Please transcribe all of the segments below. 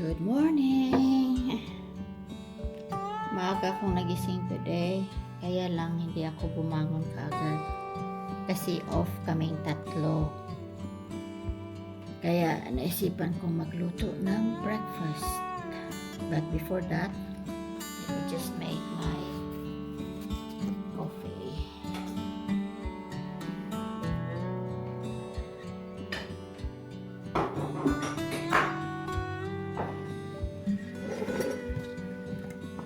Good morning! Maaga akong nagising today, kaya lang hindi ako bumangon kaagad kasi off kaming tatlo. Kaya naisipan kong magluto ng breakfast. But before that, let me just make my coffee.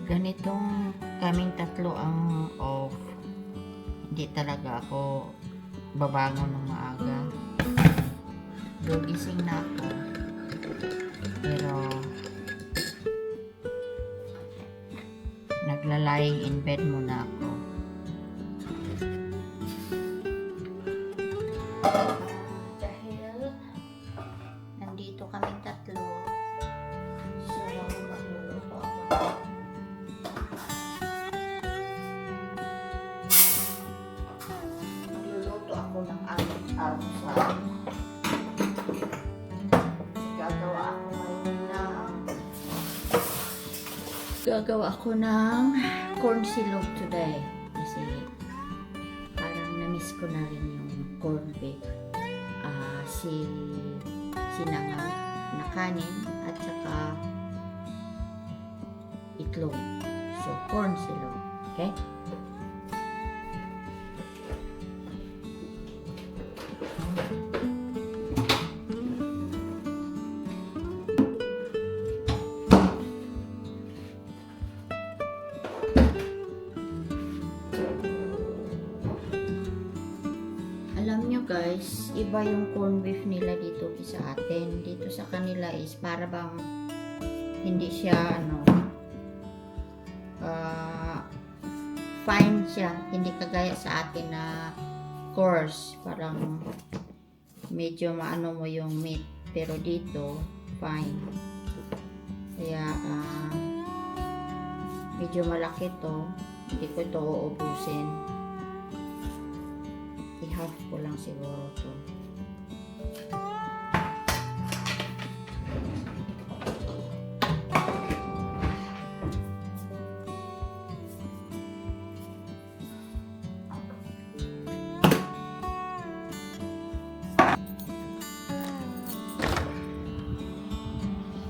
Ganitong kaming tatlo ang off, hindi talaga ako babangon ng maaga. Gising na ako, pero naglalaying in bed muna ako. Dahil nandito kaming tatlo, so magluluto ako. Magluluto ako ng almusal. Gagawa ako ng corn silog today kasi parang na-miss ko na rin yung corn beef, sinangag na kanin at saka itlog. So corn silog, okay? Alam nyo guys, iba yung corn beef nila dito sa atin. Dito sa kanila is para bang hindi siya fine siya. Hindi kagaya sa atin na coarse. Parang medyo maano mo yung meat. Pero dito, fine. Kaya medyo malaki to. Hindi ko ito uubusin. I-half ko lang siguro to.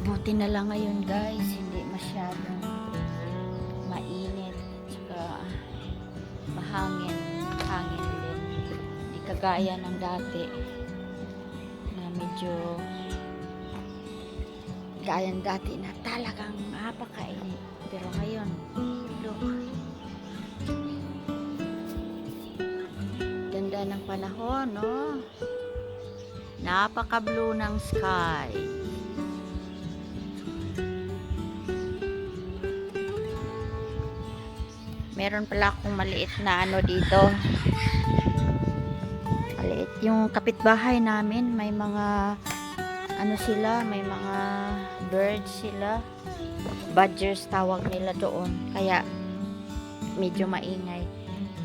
Buti na lang ngayon guys, hindi masyadong mainit, saka mahangin din. Hindi kagaya ng dati na medyo gaya ng dati na talagang napakainit. Pero ngayon, look, ganda ng panahon, no? Napaka-blue ng sky. Meron pala akong maliit na dito. Maliit yung kapitbahay namin, may mga sila, may mga birds sila. Badgers tawag nila doon. Kaya medyo maingay.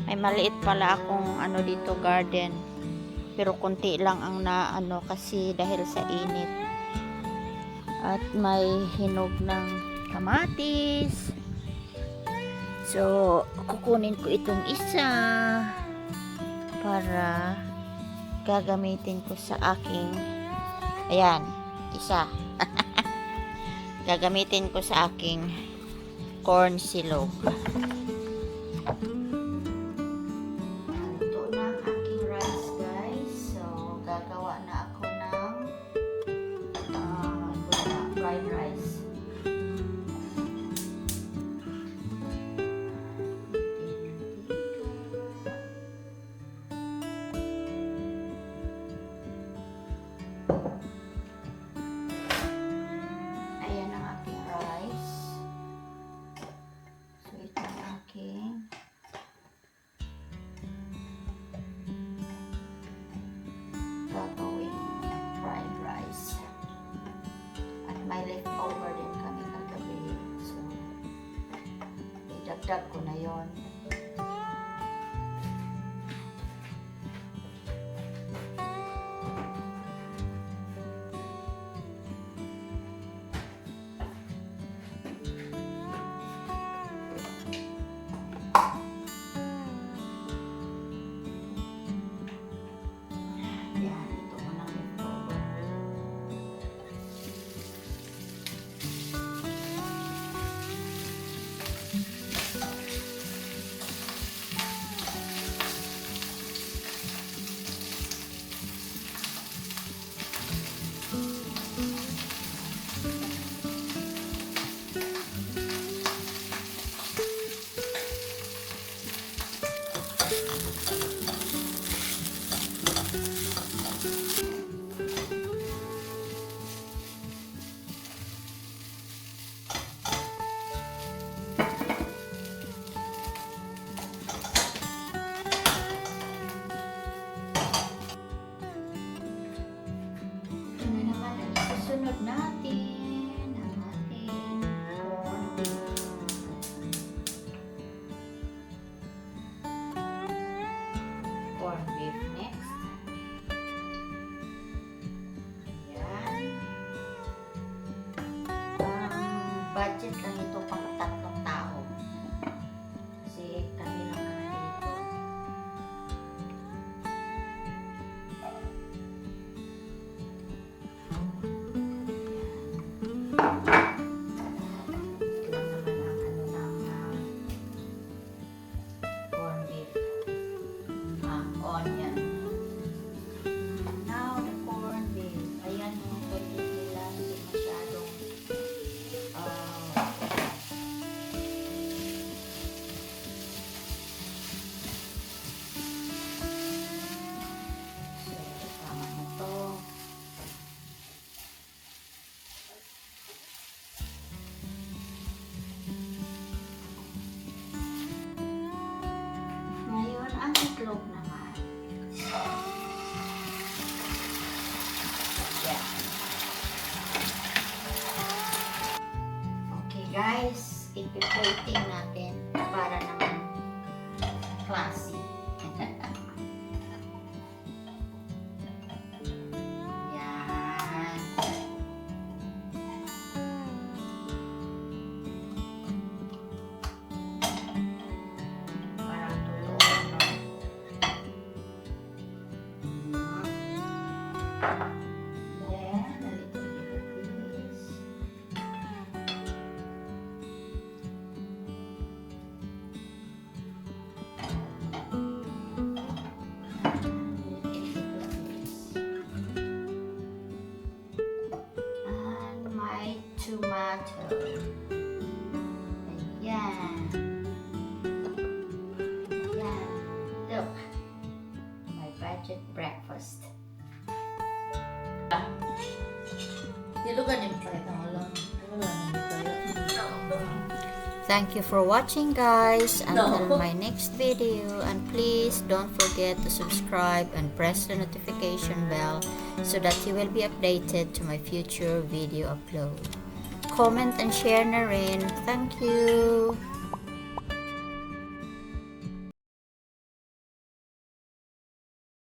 May maliit pala akong dito garden. Pero konti lang ang kasi dahil sa init. At may hinog ng kamatis. So, kukunin ko itong isa para gagamitin ko sa aking isa. Gagamitin ko sa aking corn silog. Ito na ang aking rice guys. So, gagawa na ako ng fried rice. Gagawin fried rice. At may leftover din kami kagabi. So, idagdag ko na yon. classy. Yan. Parang tulungan, no? Then, a little bit of this. And my tomato. Ayan. Ayan. Look. My budget breakfast. Thank you for watching, guys. Until my next video, and please don't forget to subscribe and press the notification bell so that you will be updated to my future video upload. Comment and share na rin. Thank you.